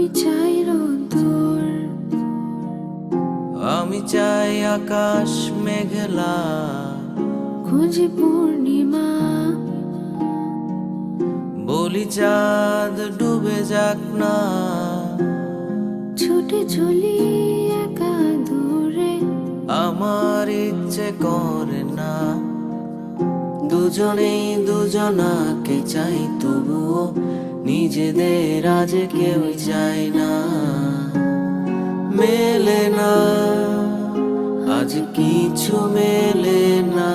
আমি চাই রোদ্দুর, আমি চাই আকাশ মেঘলা, খুঁজি পূর্ণিমা, বলি চাঁদ ডুবে যাক না। ছুটে চলি একা দূরে, আমার ইচ্ছে করে না দুজনেই দুজনাকে চাই, তবুও নিজেদের আজ কেউ চায় না। মেলে না আজ কিছু মেলে না,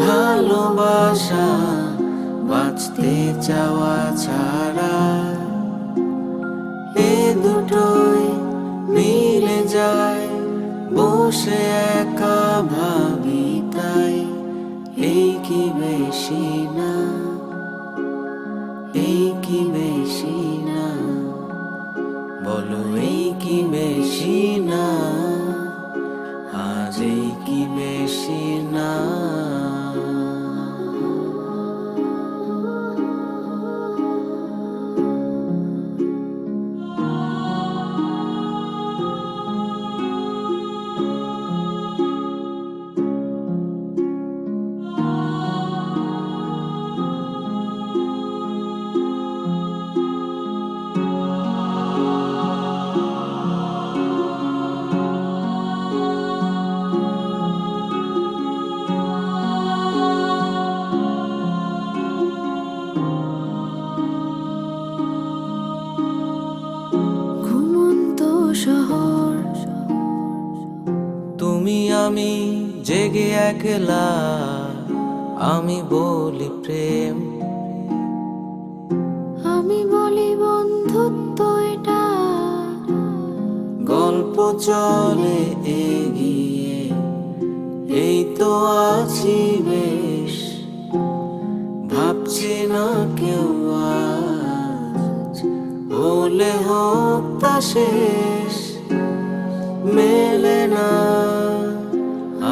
ভালোবাসা বাঁচতে চাওয়া ছাড়া এ দুটোই মিলে যায়। বসে একা ভাবি তাই, এই কি বেশি না, এই কি বেশি না, বলো এই কি বেশি না, আজ এই কি বেশি না। ঘুমন্ত শহর, তুমি আমি জেগে একলা, আমি বলি প্রেম, আমি বলি বন্ধুত্ব এটা, গল্প চলে এগিয়ে, এই তো আছি বেশ, ভাবছি না কেউ আজ হলে হোক তা শেষ। মেলে না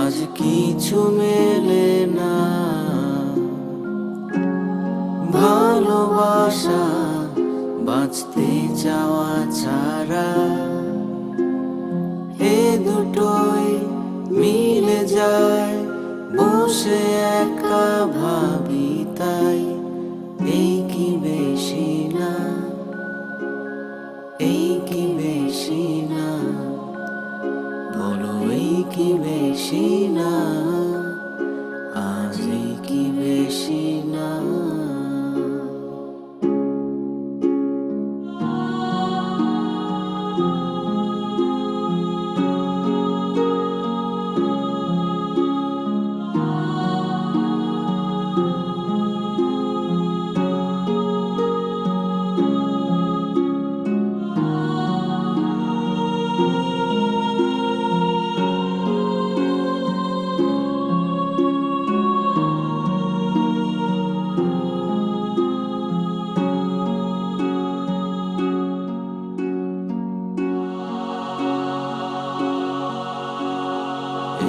আজ কিছু মেলে না, ভালোবাসা বাঁচতে চাওয়া ছাড়া এ দুটোই মিলে যায়। বসে একা ভাবি তাই, এই কি বেশি না, এই কি বেশি না, বলো এই কি বেশি না, আজ এই কি বেশি না।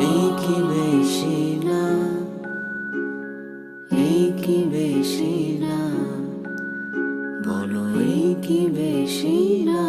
এই কি বেশি না, এই কি বেশি না, বলো এই কি বেশি না।